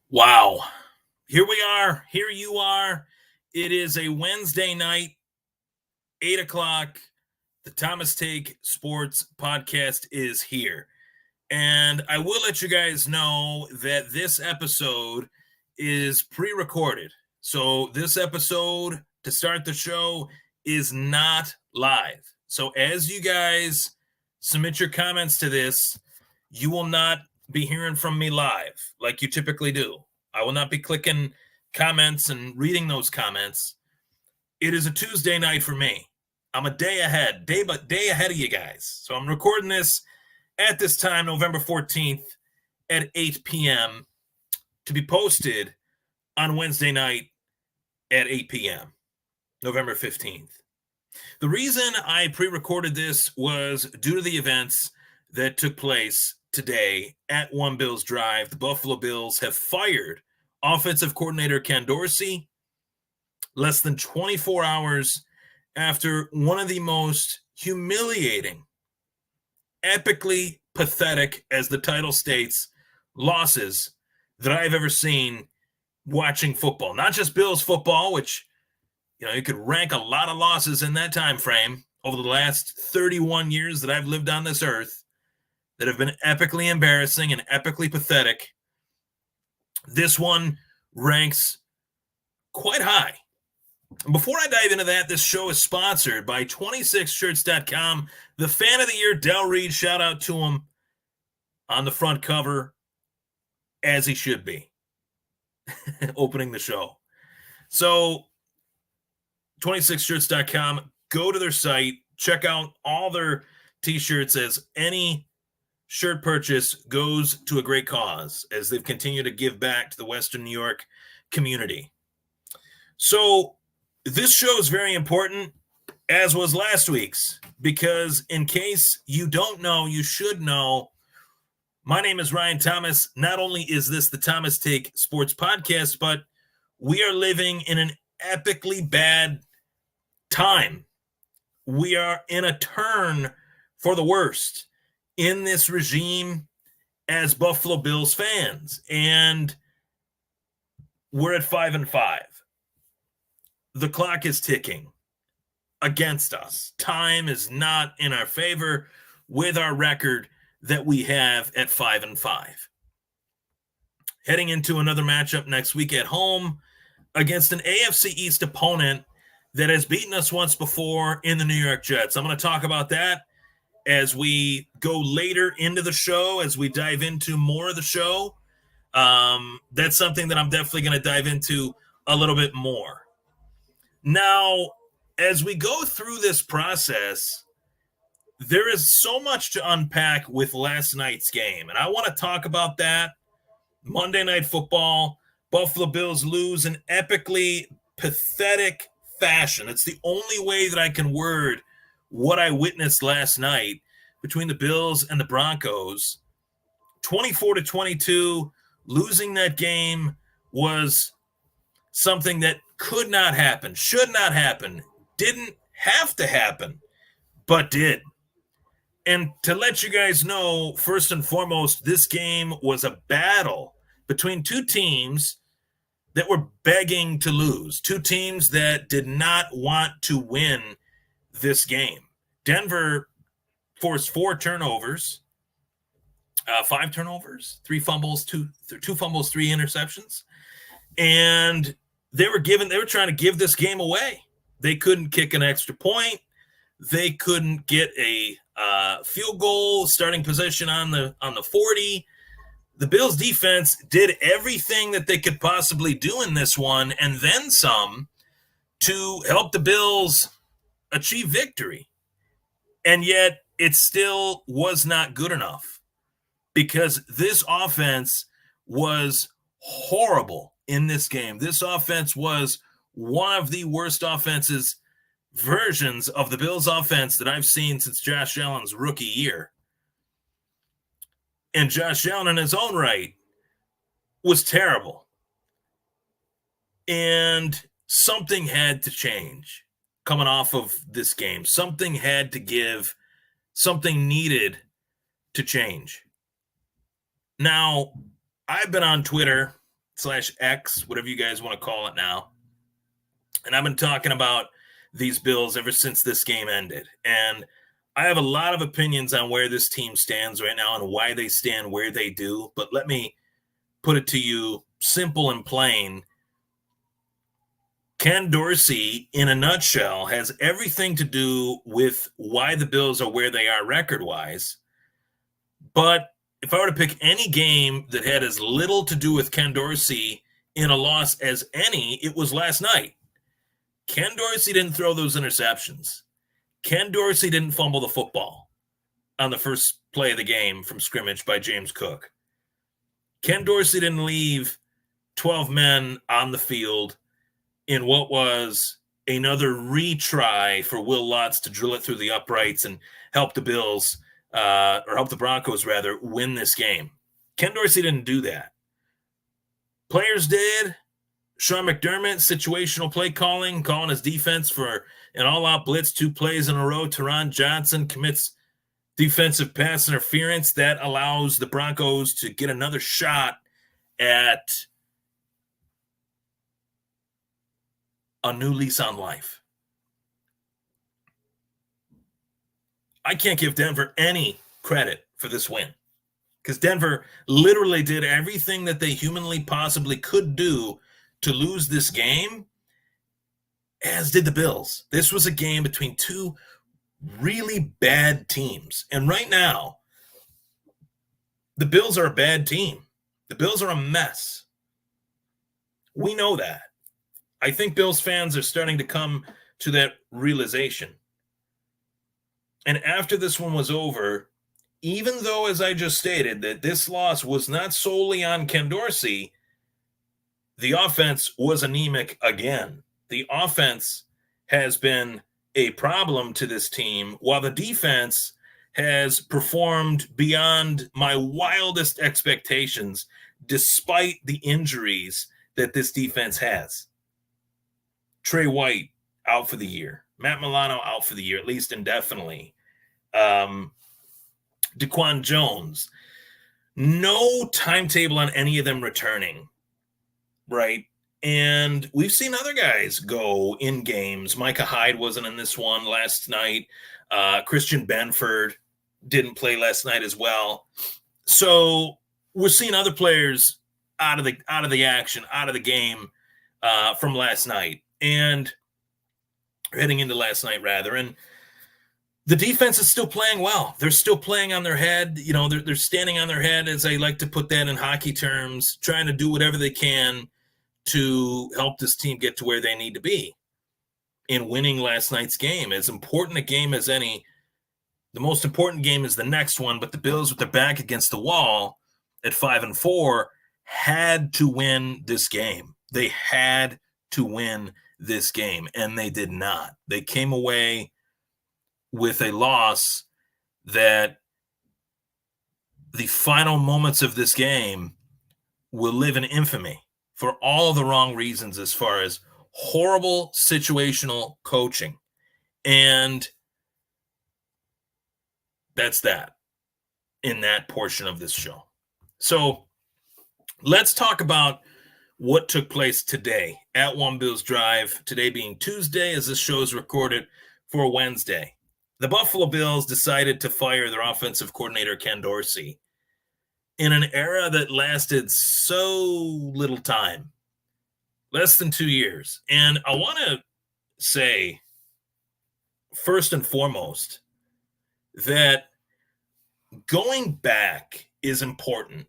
Wow. Here we are. Here you are. It is a Wednesday night, 8 o'clock. The Thomas Take Sports Podcast is here. And I will let you guys know that this episode is pre recorded. So, this episode to start the show is not live. So, as you guys submit your comments to this, you will not be hearing from me live like you typically do. I will not be clicking comments and reading those comments. It is a Tuesday night for me. I'm a day ahead, day ahead of you guys. So I'm recording this at this time, November 14th at 8 p.m. to be posted on Wednesday night at 8 p.m., November 15th. The reason I pre-recorded this was due to the events that took place today at One Bills Drive. The Buffalo Bills have fired offensive coordinator Ken Dorsey less than 24 hours after one of the most humiliating, epically pathetic, as the title states, losses that I've ever seen watching football. Not just Bills football, which, you could rank a lot of losses in that time frame over the last 31 years that I've lived on this earth that have been epically embarrassing and epically pathetic. This one ranks quite high. Before I dive into that, this show is sponsored by 26shirts.com. The fan of the year, Del Reed, shout out to him on the front cover, as he should be, opening the show. So 26shirts.com, go to their site, check out all their t-shirts, as any shirt purchase goes to a great cause as they've continued to give back to the Western New York community. So this show is very important, as was last week's, because in case you don't know, you should know. My name is Ryan Thomas. Not only is this the Thomas Take Sports Podcast, but we are living in an epically bad time. We are in a turn for the worst in this regime as Buffalo Bills fans. And we're at 5-5. The clock is ticking against us. Time is not in our favor with our record that we have at 5-5. Heading into another matchup next week at home against an AFC East opponent that has beaten us once before in the New York Jets. I'm going to talk about that as we go later into the show, as we dive into more of the show. That's something that I'm definitely going to dive into a little bit more. Now, as we go through this process, there is so much to unpack with last night's game, and I want to talk about that. Monday Night Football, Buffalo Bills lose in epically pathetic fashion. It's the only way that I can word what I witnessed last night between the Bills and the Broncos. 24-22, losing that game was something that could not happen, should not happen, didn't have to happen, but did. And to let you guys know, first and foremost, this game was a battle between two teams that were begging to lose, two teams that did not want to win this game. Denver forced 4 turnovers, 5 turnovers, 3 fumbles, two fumbles, 3 interceptions. And they were trying to give this game away. They couldn't kick an extra point. They couldn't get a field goal starting position on the 40. The Bills defense did everything that they could possibly do in this one, and then some, to help the Bills achieve victory. And yet it still was not good enough, because this offense was horrible in this game. This offense was one of the worst versions of the Bills offense that I've seen since Josh Allen's rookie year. And Josh Allen in his own right was terrible. And something had to change coming off of this game. Something had to give. Something needed to change. Now, I've been on Twitter X, whatever you guys want to call it now. And I've been talking about these Bills ever since this game ended. And I have a lot of opinions on where this team stands right now and why they stand where they do. But let me put it to you simple and plain. Ken Dorsey, in a nutshell, has everything to do with why the Bills are where they are record-wise. But if I were to pick any game that had as little to do with Ken Dorsey in a loss as any, it was last night. Ken Dorsey didn't throw those interceptions. Ken Dorsey didn't fumble the football on the first play of the game from scrimmage by James Cook. Ken Dorsey didn't leave 12 men on the field in what was another retry for Will Lutz to drill it through the uprights and help the Bills, or help the Broncos, rather, win this game. Ken Dorsey didn't do that. Players did. Sean McDermott, situational play calling his defense for an all-out blitz 2 plays in a row. Teron Johnson commits defensive pass interference. That allows the Broncos to get another shot at a new lease on life. I can't give Denver any credit for this win because Denver literally did everything that they humanly possibly could do to lose this game, as did the Bills. This was a game between two really bad teams. And right now, the Bills are a bad team. The Bills are a mess. We know that. I think Bills fans are starting to come to that realization. And after this one was over, even though, as I just stated, that this loss was not solely on Ken Dorsey, the offense was anemic again. The offense has been a problem to this team, while the defense has performed beyond my wildest expectations, despite the injuries that this defense has. Trey White out for the year. Matt Milano out for the year, at least indefinitely. Daquan Jones. No timetable on any of them returning. Right. And we've seen other guys go in games. Micah Hyde wasn't in this one last night. Christian Benford didn't play last night as well. So we're seeing other players out of the action, out of the game from last night, and heading into last night rather. And the defense is still playing well. They're still playing on their head. You know, they're standing on their head, as I like to put that in hockey terms, trying to do whatever they can to help this team get to where they need to be in winning last night's game. As important a game as any, the most important game is the next one, but the Bills, with their back against the wall at 5-4, had to win this game. They had to win this game, and they did not. They came away with a loss that the final moments of this game will live in infamy for all of the wrong reasons, as far as horrible situational coaching. And that's that in that portion of this show. So let's talk about what took place today at One Bills Drive, today being Tuesday, as this show is recorded for Wednesday. The Buffalo Bills decided to fire their offensive coordinator, Ken Dorsey, in an era that lasted so little time, less than 2 years. And I want to say, first and foremost, that going back is important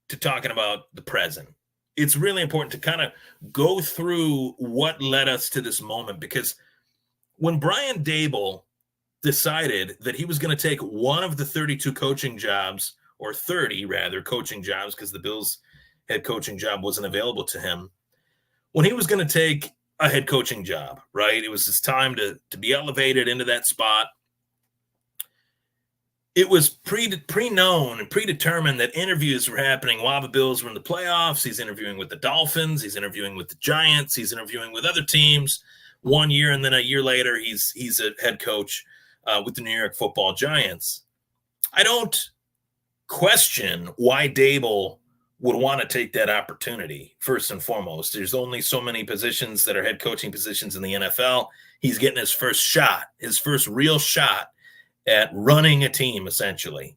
to talking about the present. It's really important to kind of go through what led us to this moment, because when Brian Daboll decided that he was going to take one of the 32 coaching jobs, or 30 rather, coaching jobs, because the Bills head coaching job wasn't available to him, when he was going to take a head coaching job, right? It was his time to be elevated into that spot. It was pre-known and predetermined that interviews were happening while the Bills were in the playoffs. He's interviewing with the Dolphins. He's interviewing with the Giants. He's interviewing with other teams 1 year, and then a year later, he's a head coach with the New York Football Giants. I don't question why Daboll would want to take that opportunity first and foremost. There's only so many positions that are head coaching positions in the NFL. He's getting his first shot, his first real shot at running a team, essentially.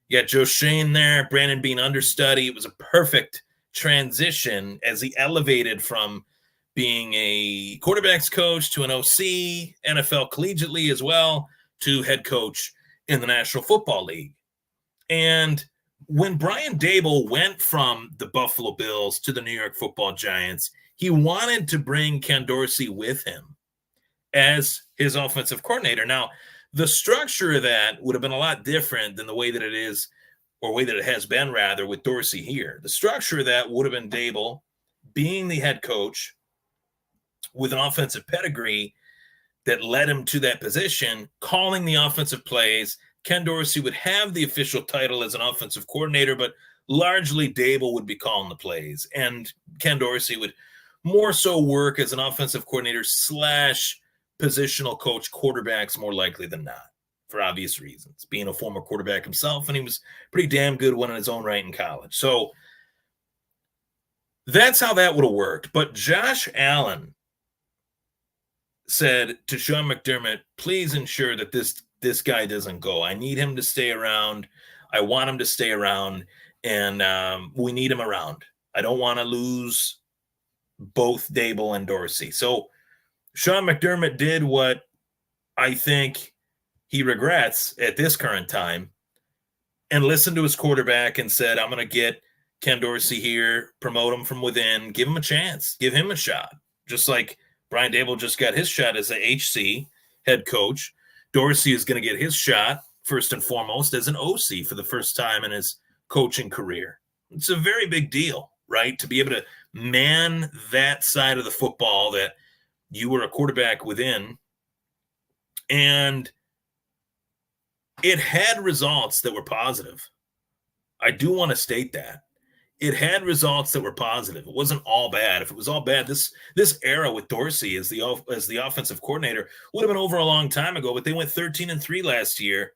You got Joe Shane there, Brandon being understudy. It was a perfect transition as he elevated from being a quarterbacks coach to an OC, NFL collegiately as well, to head coach in the National Football League. And when Brian Daboll went from the Buffalo Bills to the New York Football Giants, he wanted to bring Ken Dorsey with him as his offensive coordinator. Now, the structure of that would have been a lot different than the way that it is, or way that it has been, rather, with Dorsey here. The structure of that would have been Daboll being the head coach with an offensive pedigree that led him to that position, calling the offensive plays. Ken Dorsey would have the official title as an offensive coordinator, but largely Daboll would be calling the plays. And Ken Dorsey would more so work as an offensive coordinator / positional coach, quarterbacks more likely than not, for obvious reasons, being a former quarterback himself, and he was pretty damn good one in his own right in college. So that's how that would have worked. But Josh Allen said to Sean McDermott, please ensure that this guy doesn't go. I need him to stay around. I want him to stay around, and we need him around. I don't want to lose both Daboll and Dorsey. So Sean McDermott did what I think he regrets at this current time and listened to his quarterback and said, I'm going to get Ken Dorsey here, promote him from within, give him a chance, give him a shot. Just like Brian Daboll just got his shot as a HC head coach. Dorsey is going to get his shot, first and foremost, as an OC for the first time in his coaching career. It's a very big deal, right? To be able to man that side of the football that you were a quarterback within. And it had results that were positive. I do want to state that. It had results that were positive. It wasn't all bad. If it was all bad, this era with Dorsey as the offensive coordinator would have been over a long time ago, but they went 13-3 last year.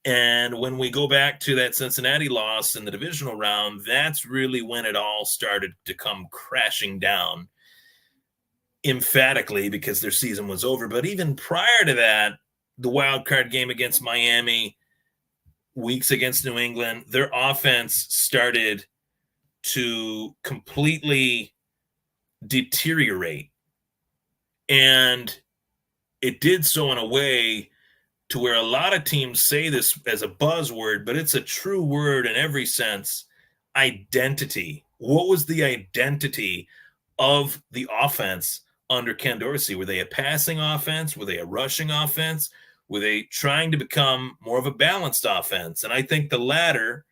And when we go back to that Cincinnati loss in the divisional round, that's really when it all started to come crashing down emphatically, because their season was over. But even prior to that, the wild card game against Miami, weeks against New England, their offense started to completely deteriorate. And it did so in a way to where a lot of teams say this as a buzzword, but it's a true word in every sense: identity. What was the identity of the offense under Ken Dorsey? Were they a passing offense? Were they a rushing offense? Were they trying to become more of a balanced offense? And I think the latter,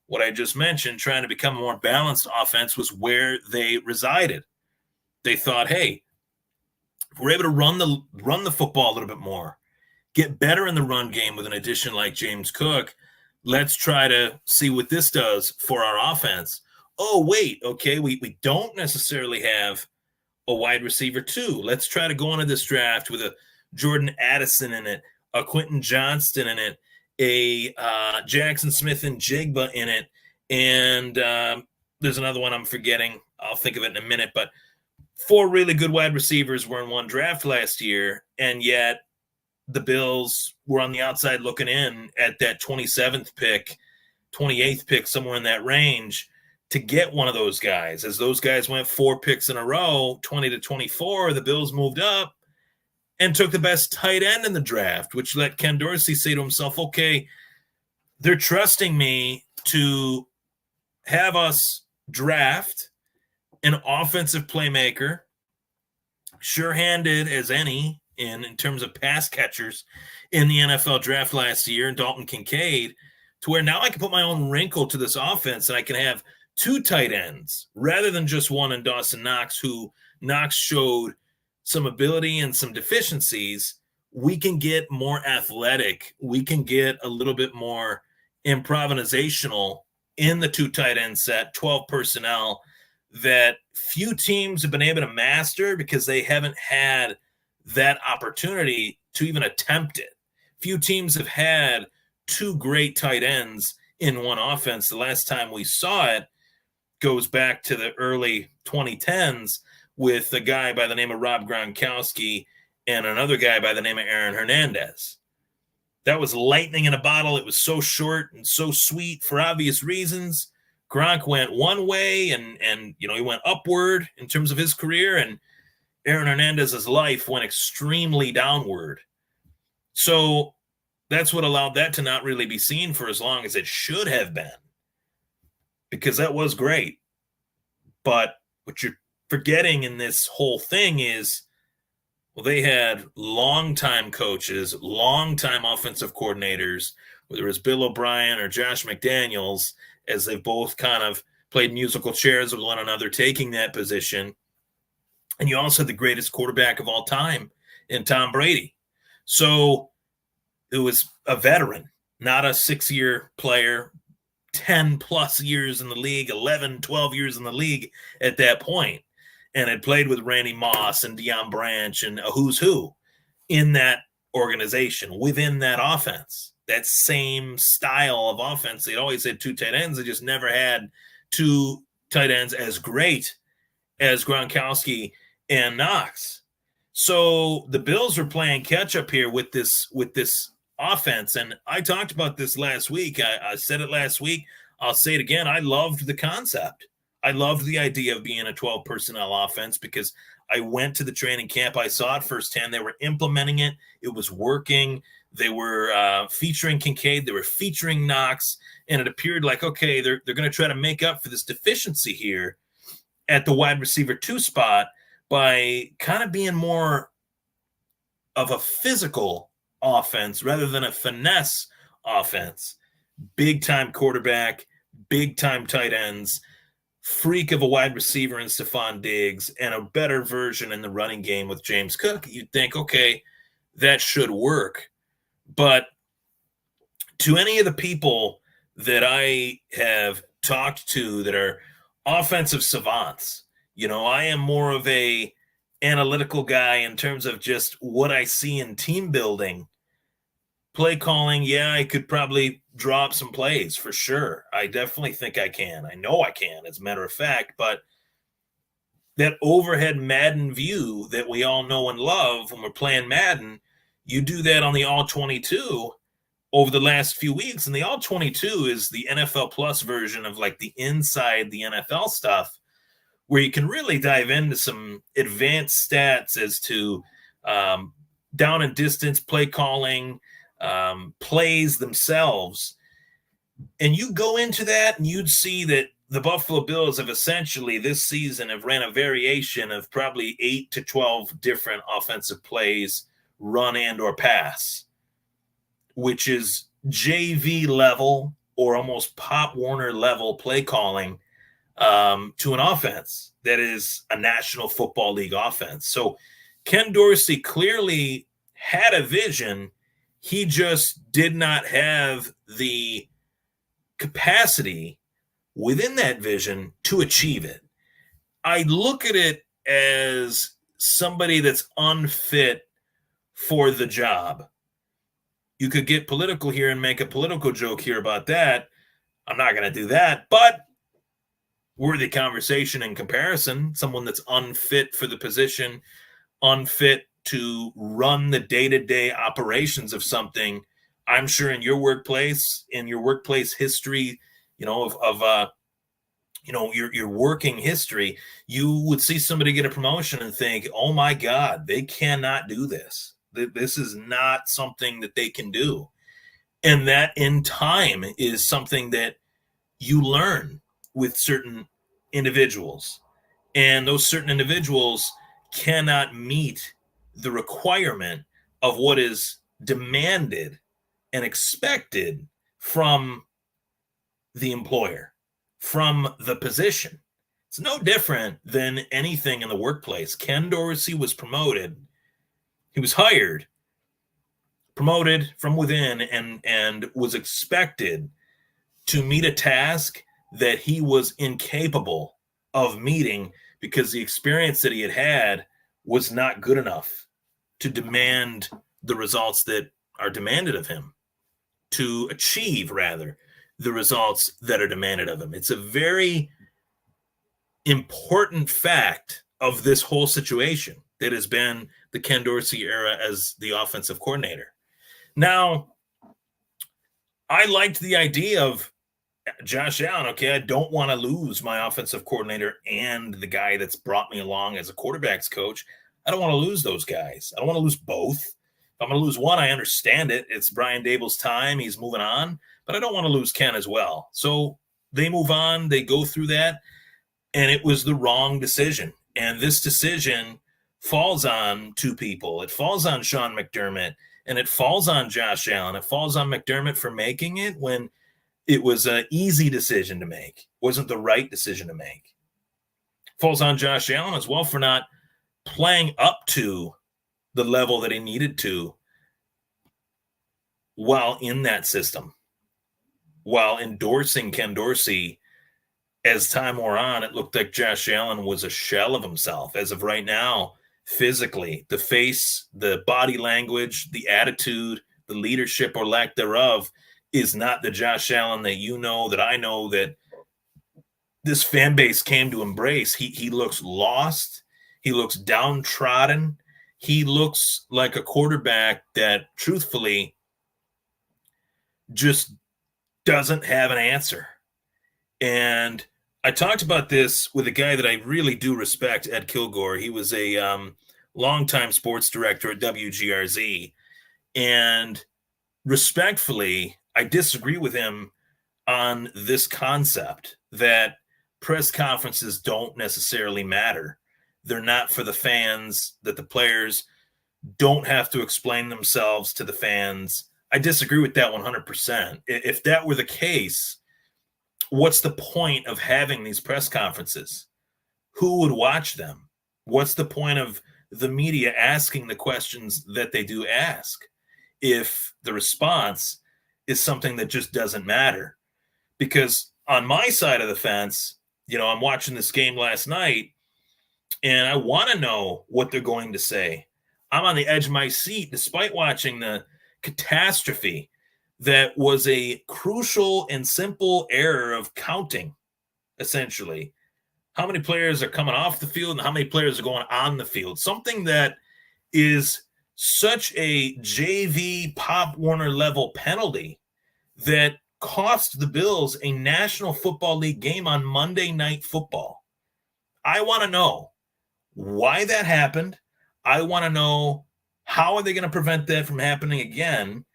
what I just mentioned, trying to become a more balanced offense, was where they resided. They thought, hey, if we're able to run the football a little bit more, get better in the run game with an addition like James Cook, let's try to see what this does for our offense. Oh, wait, okay, we don't necessarily have a wide receiver too. Let's try to go into this draft with a Jordan Addison in it, a Quentin Johnston in it, a Jackson Smith and Jigba in it, and there's another one I'm forgetting. I'll think of it in a minute, but 4 really good wide receivers were in one draft last year, and yet the Bills were on the outside looking in at that 27th pick, 28th pick, somewhere in that range, to get one of those guys. As those guys went 4 picks in a row, 20-24, the Bills moved up and took the best tight end in the draft, which let Ken Dorsey say to himself, okay, they're trusting me to have us draft an offensive playmaker, sure-handed as any in terms of pass catchers in the NFL draft last year, and Dalton Kincaid, to where now I can put my own wrinkle to this offense, and I can have 2 tight ends rather than just one in Dawson Knox, who Knox showed some ability and some deficiencies. We can get more athletic. We can get a little bit more improvisational in the 2 tight end set, 12 personnel, that few teams have been able to master because they haven't had that opportunity to even attempt it. Few teams have had 2 great tight ends in one offense. The last time we saw it goes back to the early 2010s with a guy by the name of Rob Gronkowski and another guy by the name of Aaron Hernandez. That was lightning in a bottle. It was so short and so sweet for obvious reasons. Gronk went one way and he went upward in terms of his career, and Aaron Hernandez's life went extremely downward. So that's what allowed that to not really be seen for as long as it should have been, because that was great. But what you're forgetting in this whole thing is, well, they had longtime coaches, longtime offensive coordinators, whether it was Bill O'Brien or Josh McDaniels, as they've both kind of played musical chairs with one another, taking that position. And you also had the greatest quarterback of all time in Tom Brady. So it was a veteran, not a 6-year player, 10 plus years in the league, 11, 12 years in the league at that point, and had played with Randy Moss and Deion Branch and a who's who in that organization, within that offense, that same style of offense. They'd always had two tight ends. They just never had two tight ends as great as Gronkowski and Knox. So the Bills are playing catch up here with this offense. And I talked about this last week. I said it last week. I'll say it again. I loved the concept. I loved the idea of being a 12 personnel offense because I went to the training camp. I saw it firsthand. They were implementing it. It was working. They were featuring Kincaid. They were featuring Knox. And it appeared like, okay, they're going to try to make up for this deficiency here at the wide receiver 2 spot by kind of being more of a physical offense rather than a finesse offense. Big-time quarterback, big-time tight ends, freak of a wide receiver in Stephon Diggs, and a better version in the running game with James Cook. You'd think, okay, that should work. But to any of the people that I have talked to that are offensive savants, I am more of a analytical guy in terms of just what I see in team building. Play calling, yeah, I could probably drop some plays for sure. I definitely think I can. I know I can, as a matter of fact. But that overhead Madden view that we all know and love when we're playing Madden, you do that on the All-22 over the last few weeks. And the All-22 is the NFL Plus version of like the inside the NFL stuff, where you can really dive into some advanced stats as to down and distance play calling, plays themselves. And you go into that and you'd see that the Buffalo Bills have essentially this season have ran a variation of probably 8 to 12 different offensive plays, run and or pass, which is JV level or almost Pop Warner level play calling to an offense that is a National Football League offense. So Ken Dorsey clearly had a vision. He just did not have the capacity within that vision to achieve it. I look at it as somebody that's unfit for the job. You could get political here and make a political joke here about that. I'm not going to do that, but worthy conversation in comparison. Someone that's unfit for the position, unfit to run the day-to-day operations of something. I'm sure in your workplace history, your working history, you would see somebody get a promotion and think, oh my God, they cannot do this. This is not something that they can do. And that in time is something that you learn with certain individuals. And those certain individuals cannot meet the requirement of what is demanded and expected from the employer, from the position. It's no different than anything in the workplace. Ken Dorsey was promoted. He was hired, promoted from within, and was expected to meet a task that he was incapable of meeting because the experience that he had was not good enough to demand the results that are demanded of him, to achieve, rather, the results that are demanded of him. It's a very important fact of this whole situation that has been the Ken Dorsey era as the offensive coordinator. Now, I liked the idea of Josh Allen. Okay, I don't want to lose my offensive coordinator and the guy that's brought me along as a quarterbacks coach. I don't want to lose those guys. I don't want to lose both. If I'm going to lose one, I understand it. It's Brian Dable's time. He's moving on. But I don't want to lose Ken as well. So they move on. They go through that. And it was the wrong decision. And this decision falls on two people. It falls on Sean McDermott, and it falls on Josh Allen. It falls on McDermott for making it when it was an easy decision to make. It wasn't the right decision to make. It falls on Josh Allen as well for not playing up to the level that he needed to while in that system, while endorsing Ken Dorsey. As time wore on, it looked like Josh Allen was a shell of himself. As of right now, physically, the face, the body language, the attitude, the leadership or lack thereof is not the Josh Allen that you know, that I know, that this fan base came to embrace. He looks lost. He looks downtrodden. He looks like a quarterback that, truthfully, just doesn't have an answer. And I talked about this with a guy that I really do respect, Ed Kilgore. He was a longtime sports director at WGRZ. And respectfully, I disagree with him on this concept that press conferences don't necessarily matter. They're not for the fans, that the players don't have to explain themselves to the fans. I disagree with that 100%. If that were the case, what's the point of having these press conferences? Who would watch them? What's the point of the media asking the questions that they do ask if the response is something that just doesn't matter? Because on my side of the fence, I'm watching this game last night, and I want to know what they're going to say. I'm on the edge of my seat despite watching the catastrophe that was a crucial and simple error of counting, essentially. How many players are coming off the field and how many players are going on the field? Something that is such a JV Pop Warner level penalty that cost the Bills a National Football League game on Monday Night Football. I want to know why that happened. I want to know how are they going to prevent that from happening again.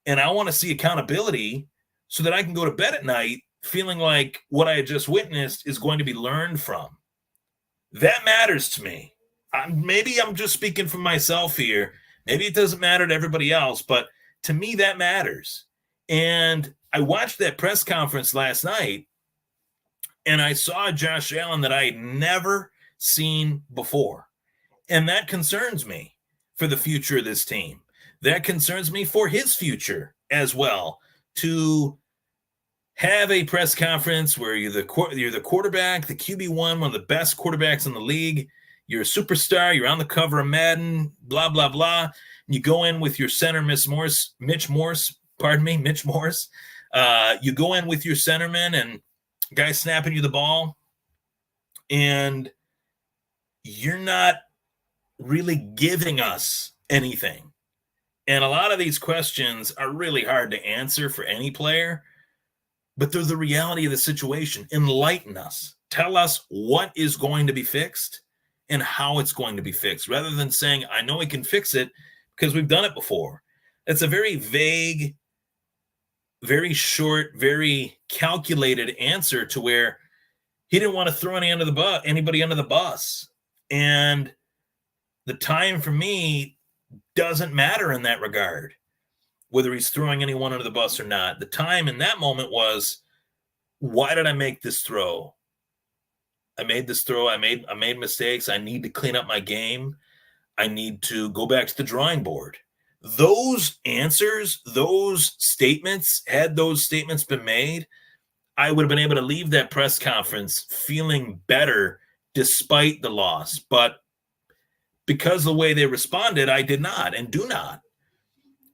And I want to see accountability so that I can go to bed at night feeling like what I had just witnessed is going to be learned from. That matters to me. Maybe I'm just speaking for myself here. Maybe it doesn't matter to everybody else, but to me, that matters. And I watched that press conference last night, and I saw Josh Allen that I had never seen before. And that concerns me for the future of this team. That concerns me for his future as well, to have a press conference where you're the quarterback, the QB1, one of the best quarterbacks in the league. You're a superstar. You're on the cover of Madden, blah, blah, blah. And you go in with your center, Mitch Morse. You go in with your centerman and guy snapping you the ball, and you're not really giving us anything. And a lot of these questions are really hard to answer for any player, but they're the reality of the situation. Enlighten us. Tell us what is going to be fixed and how it's going to be fixed, rather than saying, I know we can fix it because we've done it before. It's a very vague, very short, very calculated answer to where he didn't want to throw anybody under the bus. And the time for me doesn't matter in that regard, whether he's throwing anyone under the bus or not. The time in that moment was, why did I make this throw? I made this throw. I made mistakes. I need to clean up my game. I need to go back to the drawing board. Those answers, those statements, had those statements been made, I would have been able to leave that press conference feeling better despite the loss. But because of the way they responded, I did not and do not.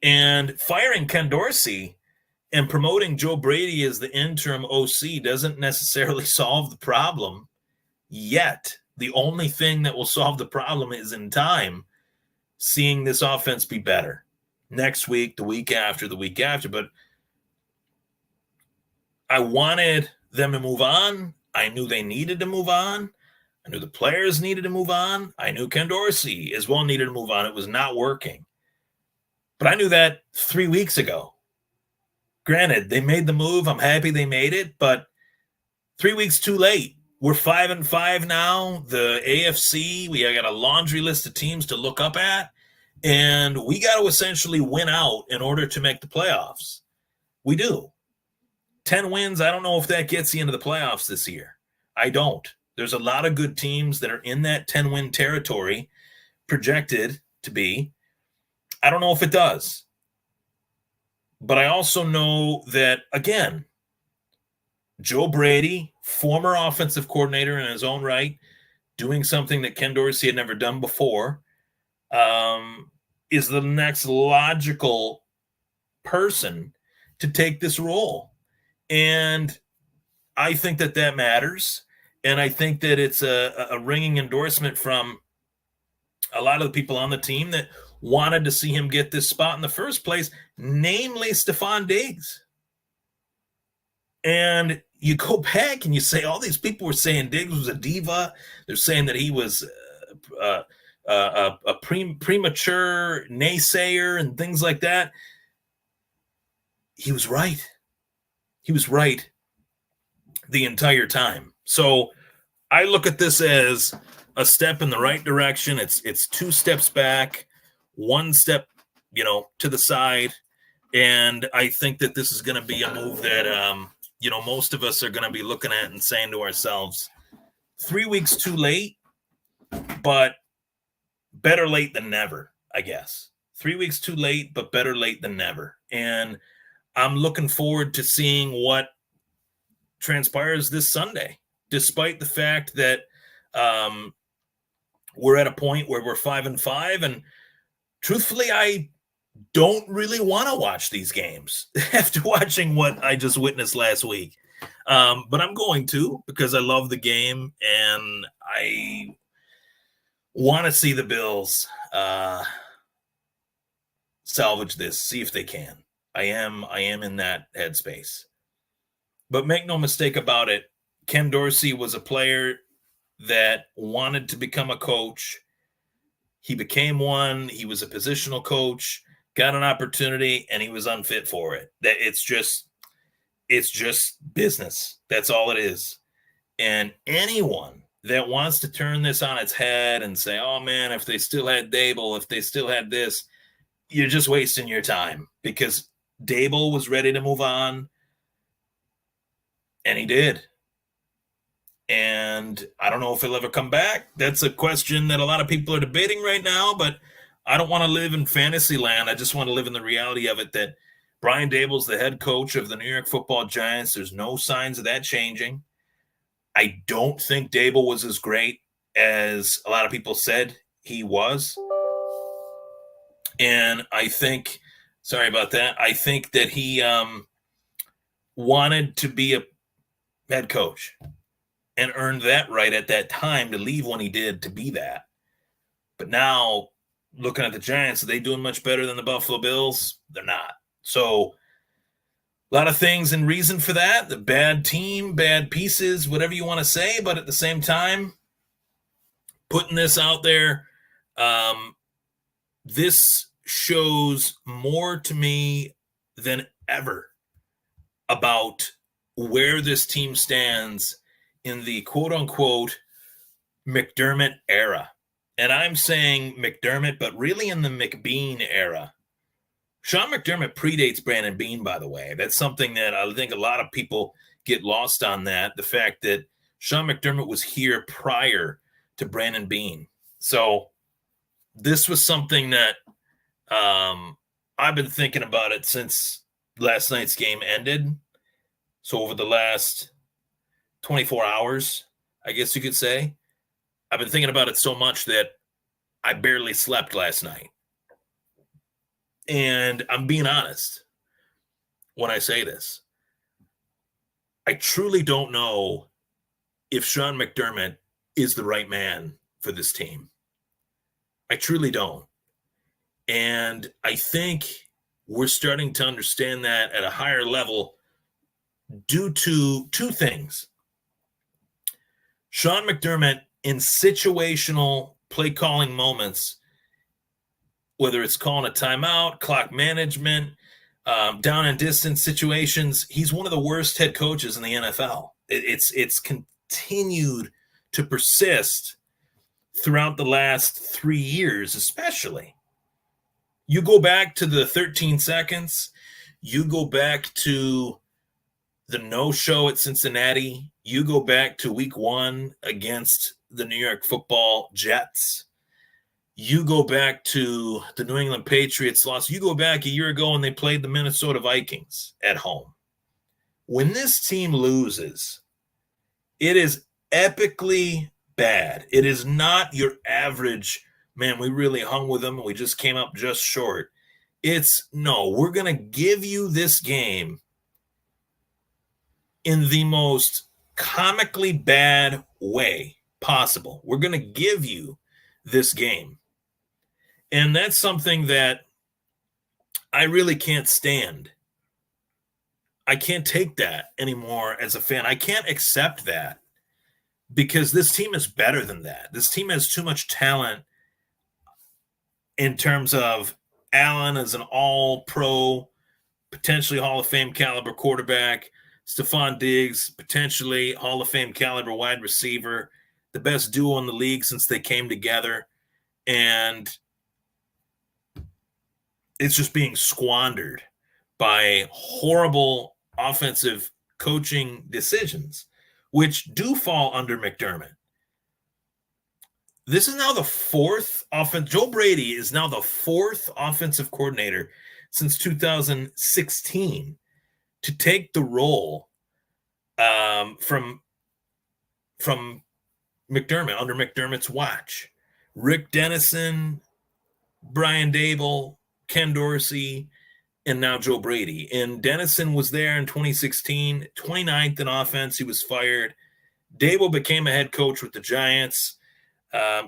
And firing Ken Dorsey and promoting Joe Brady as the interim OC doesn't necessarily solve the problem. yet. The only thing that will solve the problem is in time, seeing this offense be better next week, the week after, but I wanted them to move on. I knew they needed to move on. I knew the players needed to move on. I knew Ken Dorsey as well needed to move on. It was not working. But I knew that 3 weeks ago. Granted, they made the move. I'm happy they made it, but 3 weeks too late. We're 5-5 now. The AFC, we got a laundry list of teams to look up at, and we got to essentially win out in order to make the playoffs. We do. 10 wins, I don't know if that gets you into the playoffs this year. I don't. There's a lot of good teams that are in that 10-win territory, projected to be. I don't know if it does. But I also know that, again, Joe Brady, former offensive coordinator in his own right, doing something that Ken Dorsey had never done before, is the next logical person to take this role. And I think that matters. And I think that it's a ringing endorsement from a lot of the people on the team that wanted to see him get this spot in the first place, namely Stephon Diggs. And you go back and you say, all these people were saying Diggs was a diva. They're saying that he was a premature naysayer and things like that. He was right. He was right the entire time. So I look at this as a step in the right direction. It's 2 steps back, 1 step, to the side. And I think that this is going to be a move that, most of us are going to be looking at and saying to ourselves, 3 weeks too late, but better late than never, I guess. 3 weeks too late, but better late than never. And I'm looking forward to seeing what transpires this Sunday, despite the fact that we're at a point where we're 5-5. And truthfully, I don't really want to watch these games after watching what I just witnessed last week. But I'm going to, because I love the game and I want to see the Bills salvage this, see if they can. I am in that headspace. But make no mistake about it, Ken Dorsey was a player that wanted to become a coach. He became one. He was a positional coach, got an opportunity, and he was unfit for it. It's just business. That's all it is. And anyone that wants to turn this on its head and say, oh, man, if they still had Dable, if they still had this, you're just wasting your time, because Dable was ready to move on, and he did. And I don't know if he'll ever come back. That's a question that a lot of people are debating right now, but I don't want to live in fantasy land. I just want to live in the reality of it, that Brian Dable's the head coach of the New York Football Giants. There's no signs of that changing. I don't think Dable was as great as a lot of people said he was. And I think, sorry about that, I think that he wanted to be a head coach and earned that right at that time to leave when he did to be that. But now, looking at the Giants, are they doing much better than the Buffalo Bills? They're not. So a lot of things and reason for that. The bad team, bad pieces, whatever you want to say. But at the same time, putting this out there, this shows more to me than ever about where this team stands in the quote-unquote McDermott era. And I'm saying McDermott, but really in the McBean era. Sean McDermott predates Brandon Beane, by the way. That's something that I think a lot of people get lost on, that the fact that Sean McDermott was here prior to Brandon Beane. So this was something that I've been thinking about it since last night's game ended. So over the last 24 hours, I guess you could say, I've been thinking about it so much that I barely slept last night. And I'm being honest when I say this. I truly don't know if Sean McDermott is the right man for this team. I truly don't. And I think we're starting to understand that at a higher level due to two things. Sean McDermott, in situational play calling moments, whether it's calling a timeout, clock management, down and distance situations, he's one of the worst head coaches in the NFL. It's continued to persist throughout the last 3 years, especially. You go back to the 13 seconds, you go back to the no-show at Cincinnati, you go back to week 1 against the New York Football Jets, you go back to the New England Patriots loss, you go back a year ago when they played the Minnesota Vikings at home. When this team loses, it is epically bad. It is not your average, man, we really hung with them and we just came up just short. It's, no, we're going to give you this game in the most comically bad way possible. We're going to give you this game. And that's something that I really can't stand. I can't take that anymore as a fan. I can't accept that because this team is better than that. This team has too much talent in terms of Allen as an all-pro, potentially Hall of Fame caliber quarterback, Stephon Diggs, potentially Hall of Fame caliber wide receiver, the best duo in the league since they came together. And it's just being squandered by horrible offensive coaching decisions, which do fall under McDermott. This is now the fourth offense. Joe Brady is now the fourth offensive coordinator since 2016 to take the role from McDermott, under McDermott's watch. Rick Dennison, Brian Dable, Ken Dorsey, and now Joe Brady. And Dennison was there in 2016, 29th in offense. He was fired. Dable became a head coach with the Giants.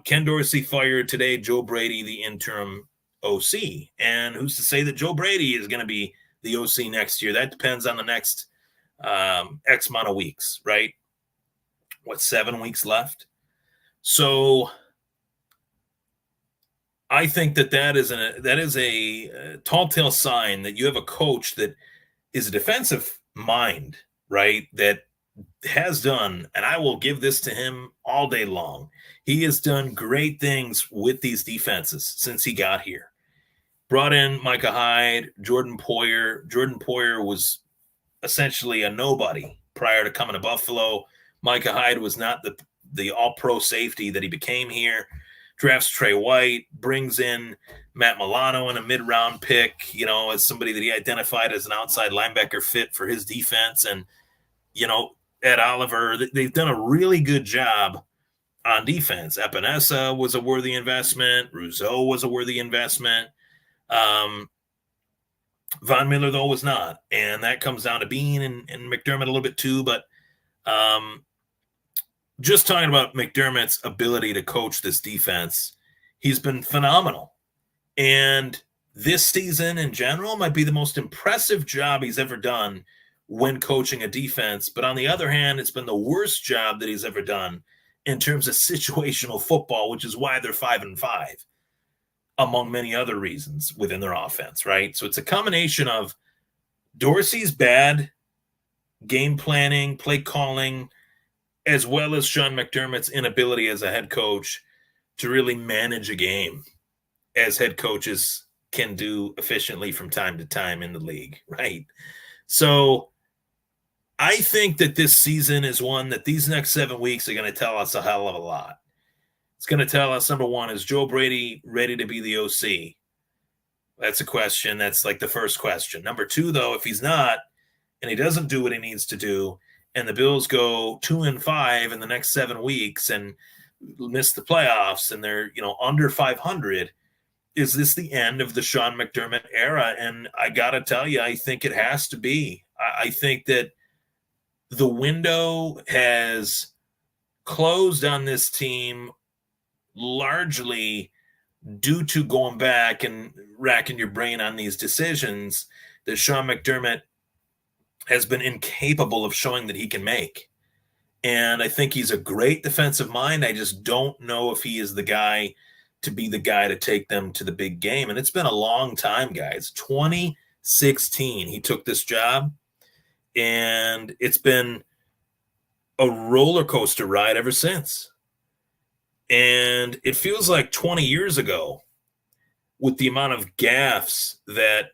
Ken Dorsey fired today. Joe Brady, the interim OC. And who's to say that Joe Brady is going to be the OC next year? That depends on the next X amount of weeks, right? What, 7 weeks left? So I think that is a tall tale sign that you have a coach that is a defensive mind, right? That has done, and I will give this to him all day long. He has done great things with these defenses since he got here. Brought in Micah Hyde, Jordan Poyer. Jordan Poyer was essentially a nobody prior to coming to Buffalo. Micah Hyde was not the all-pro safety that he became here. Drafts Trey White, brings in Matt Milano in a mid-round pick, as somebody that he identified as an outside linebacker fit for his defense. And, Ed Oliver, they've done a really good job on defense. Epinesa was a worthy investment. Rousseau was a worthy investment. Von Miller, though, was not. And that comes down to Bean and McDermott a little bit too. But just talking about McDermott's ability to coach this defense, he's been phenomenal. And this season in general might be the most impressive job he's ever done when coaching a defense. But on the other hand, it's been the worst job that he's ever done in terms of situational football, which is why they're 5-5, among many other reasons within their offense, right? So it's a combination of Dorsey's bad game planning, play calling, as well as Sean McDermott's inability as a head coach to really manage a game as head coaches can do efficiently from time to time in the league, right? So I think that this season is one that these next 7 weeks are going to tell us a hell of a lot. It's going to tell us, number one, is Joe Brady ready to be the OC? That's a question. That's like the first question. Number two, though, if he's not, and he doesn't do what he needs to do, and the Bills go 2-5 in the next 7 weeks and miss the playoffs and they're, under 500, is this the end of the Sean McDermott era? And I got to tell you, I think it has to be. I think that the window has closed on this team largely due to going back and racking your brain on these decisions that Sean McDermott has been incapable of showing that he can make. And I think he's a great defensive mind. I just don't know if he is the guy to be the guy to take them to the big game. And it's been a long time, guys. 2016, he took this job, and it's been a roller coaster ride ever since. And it feels like 20 years ago with the amount of gaffes that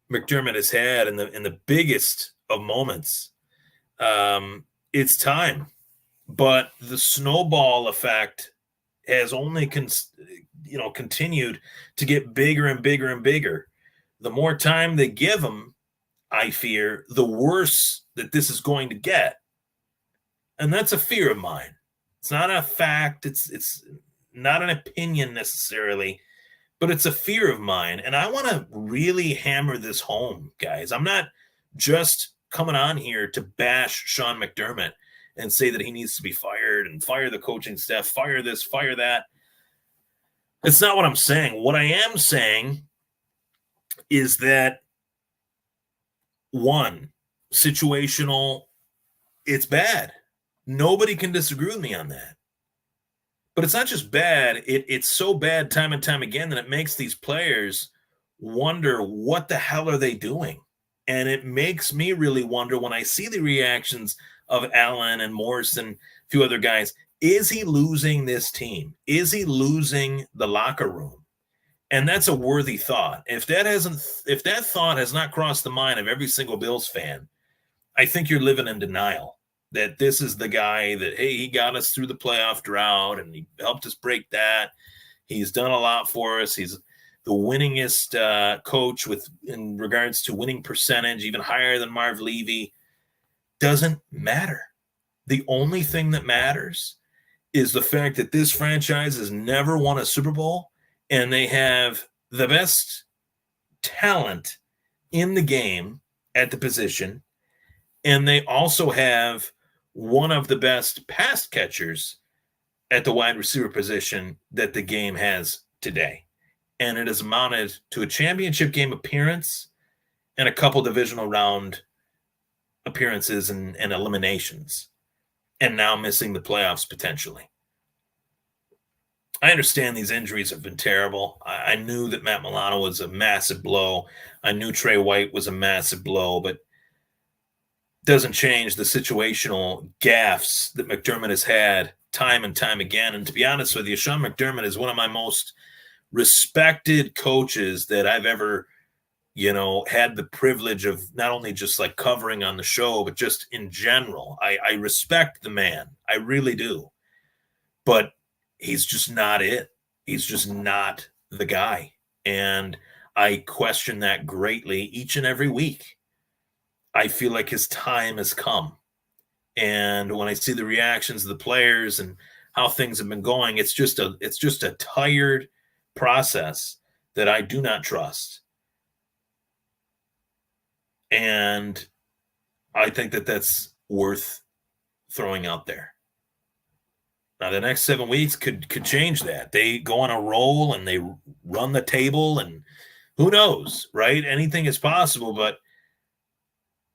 McDermott has had in the biggest of moments. It's time. But the snowball effect has only continued to get bigger and bigger and bigger. The more time they give him, I fear, the worse that this is going to get. And that's a fear of mine. It's not a fact. It's not an opinion necessarily, but it's a fear of mine. And I want to really hammer this home, guys. I'm not just coming on here to bash Sean McDermott and say that he needs to be fired and fire the coaching staff, fire this, fire that. That's not what I'm saying. What I am saying is that, one, situational, it's bad. Nobody can disagree with me on that. But it's not just bad. It's so bad time and time again that it makes these players wonder, what the hell are they doing? And it makes me really wonder when I see the reactions of Allen and Morse and a few other guys. Is he losing this team? Is he losing the locker room? And that's a worthy thought. If that thought has not crossed the mind of every single Bills fan, I think you're living in denial that this is the guy that, hey, he got us through the playoff drought and he helped us break that. He's done a lot for us. He's the winningest coach in regards to winning percentage, even higher than Marv Levy. Doesn't matter. The only thing that matters is the fact that this franchise has never won a Super Bowl, and they have the best talent in the game at the position, and they also have one of the best pass catchers at the wide receiver position that the game has today. And it has amounted to a championship game appearance and a couple divisional round appearances and eliminations, and now missing the playoffs potentially. I understand these injuries have been terrible. I knew that Matt Milano was a massive blow. I knew Trey White was a massive blow, but doesn't change the situational gaffes that McDermott has had time and time again. And to be honest with you, Sean McDermott is one of my most respected coaches that I've ever, had the privilege of not only just like covering on the show, but just in general. I respect the man. I really do. But he's just not it. He's just not the guy. And I question that greatly each and every week. I feel like his time has come. And when I see the reactions of the players and how things have been going, it's just a tired process that I do not trust. And I think that that's worth throwing out there. Now, the next 7 weeks could change that. They go on a roll and they run the table, and who knows, right? Anything is possible, but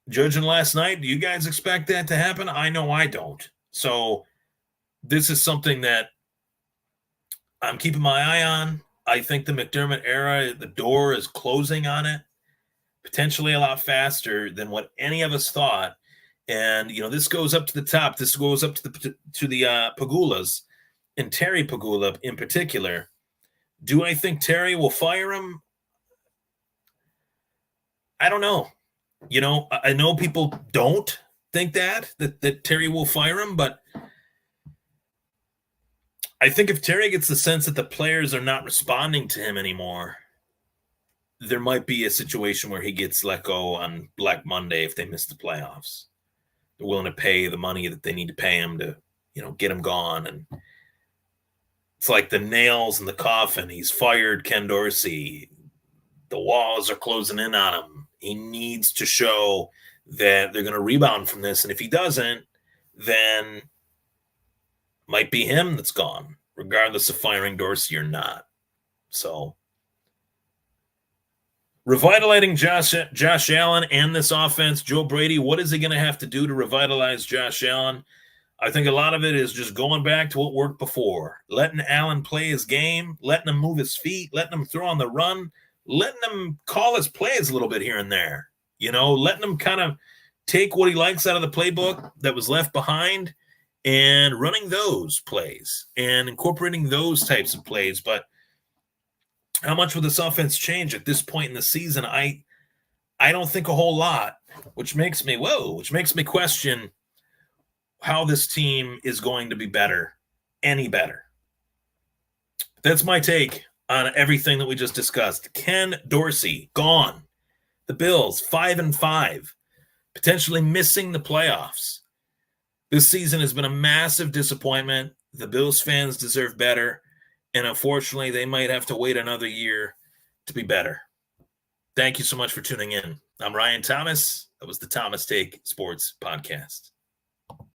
judging last night, do you guys expect that to happen? I know I don't. So this is something that I'm keeping my eye on. I think the McDermott era, the door is closing on it, potentially a lot faster than what any of us thought. And, this goes up to the top. This goes up to the Pagulas, and Terry Pagula in particular. Do I think Terry will fire him? I don't know. I know people don't think that Terry will fire him, but I think if Terry gets the sense that the players are not responding to him anymore, there might be a situation where he gets let go on Black Monday if they miss the playoffs. They're willing to pay the money that they need to pay him to, get him gone. And it's like the nails in the coffin. He's fired Ken Dorsey. The walls are closing in on him. He needs to show that they're going to rebound from this. And if he doesn't, then might be him that's gone, regardless of firing Dorsey or not. So, revitalizing Josh Allen and this offense, Joe Brady, what is he going to have to do to revitalize Josh Allen? I think a lot of it is just going back to what worked before, letting Allen play his game, letting him move his feet, letting him throw on the run, letting him call his plays a little bit here and there, letting him kind of take what he likes out of the playbook that was left behind and running those plays and incorporating those types of plays. But how much will this offense change at this point in the season? I don't think a whole lot, which makes me question how this team is going to be any better. That's my take on everything that we just discussed. Ken Dorsey, gone. The Bills, 5-5, potentially missing the playoffs. This season has been a massive disappointment. The Bills fans deserve better, and unfortunately, they might have to wait another year to be better. Thank you so much for tuning in. I'm Ryan Thomas. That was the Thomas Take Sports Podcast.